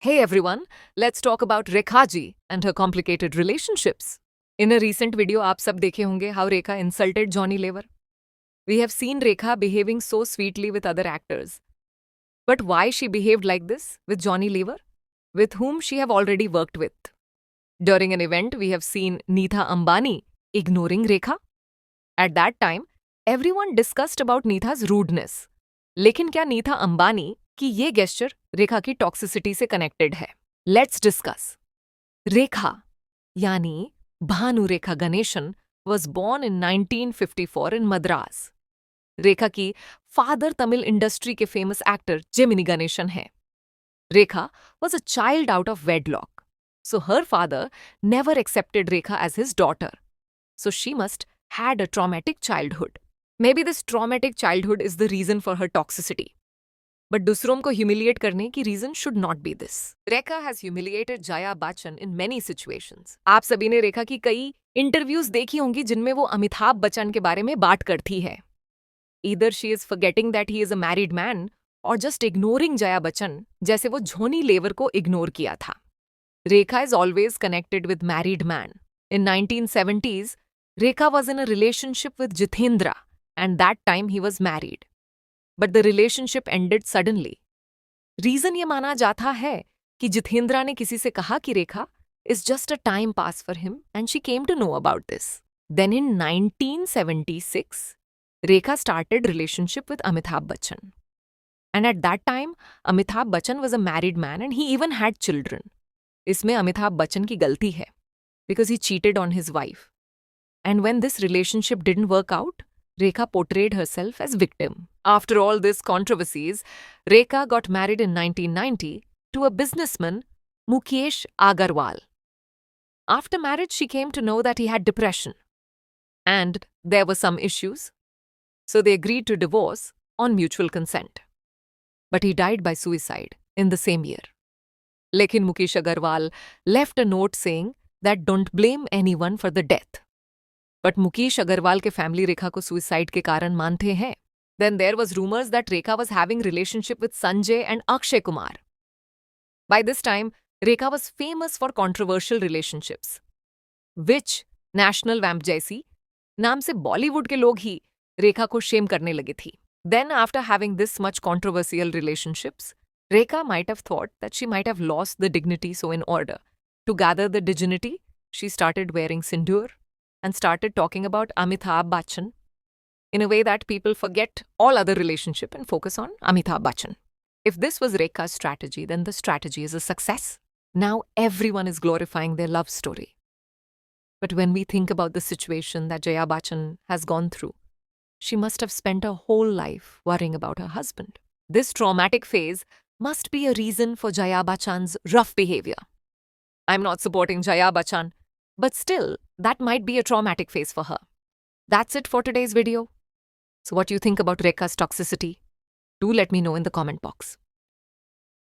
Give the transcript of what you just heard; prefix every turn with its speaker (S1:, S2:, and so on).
S1: Hey everyone, let's talk about Rekha ji and her complicated relationships. In a recent video, आप सब देखे होंगे how Rekha insulted Johnny Lever. We have seen Rekha behaving so sweetly with other actors. But why she behaved like this with Johnny Lever, with whom she have already worked with? During an event, we have seen Neetha Ambani ignoring Rekha. At that time, everyone discussed about Neetha's rudeness. लेकिन क्या नीथा अंबानी कि ये gesture रेखा की toxicity से connected है? Let's discuss. रेखा यानी भानु रेखा Ganesan was born in 1954 in Madras. रेखा की father Tamil industry के फेमस एक्टर जेमिनी गणेशन है। रेखा was a child out of wedlock, so her father never accepted Rekha as his daughter. So she must had a traumatic childhood. Maybe this traumatic childhood is the reason for her toxicity. But दूसरों को humiliate करने की reason should not be this. Rekha has humiliated Jaya Bachchan in many situations. आप सभी ने रेखा की कई interviews देखी होंगी जिनमें वो अमिताभ बच्चन के बारे में बात करती है. Either she is forgetting that he is a married man or just ignoring Jaya Bachchan जैसे वो जोनी लेवर को इग्नोर किया था. Rekha is always connected with married man. In 1970s, Rekha was in a relationship with Jitendra and that time he was married. But the relationship ended suddenly. Reason ये माना जाता है कि जितेंद्रा ने किसी से कहा कि रेखा is just a time pass for him and she came to know about this. Then in 1976, Rekha started relationship with Amitabh Bachchan. And at that time, Amitabh Bachchan was a married man and he even had children. इसमें अमिताभ बच्चन की गलती है because he cheated on his wife. And when this relationship didn't work out, Rekha portrayed herself as victim. After all these controversies, Rekha got married in 1990 to a businessman, Mukesh Agarwal. After marriage, she came to know that he had depression. And there were some issues. So they agreed to divorce on mutual consent. But he died by suicide in the same year. लेकिन Mukesh Agarwal left a note saying that don't blame anyone for the death. But Mukesh Agarwal के family रेखा को suicide के कारण मानते हैं. Then there was rumors that Rekha was having relationship with Sanjay and Akshay Kumar. By this time, Rekha was famous for controversial relationships. Which National Vamp जैसी नाम से बॉलीवुड के लोग ही रेखा को शेम करने लगे थी. Then after having this much controversial relationships, Rekha might have thought that she might have lost the dignity, so in order to gather the dignity, she started wearing sindoor and started talking about Amitabh Bachchan in a way that people forget all other relationship and focus on Amitabh Bachchan. If this was Rekha's strategy, then the strategy is a success. Now everyone is glorifying their love story. But when we think about the situation that Jaya Bachchan has gone through, she must have spent her whole life worrying about her husband. This traumatic phase must be a reason for Jaya Bachchan's rough behavior. I'm not supporting Jaya Bachchan, but still, that might be a traumatic phase for her. That's it for today's video. So what do you think about Rekha's toxicity? Do let me know in the comment box.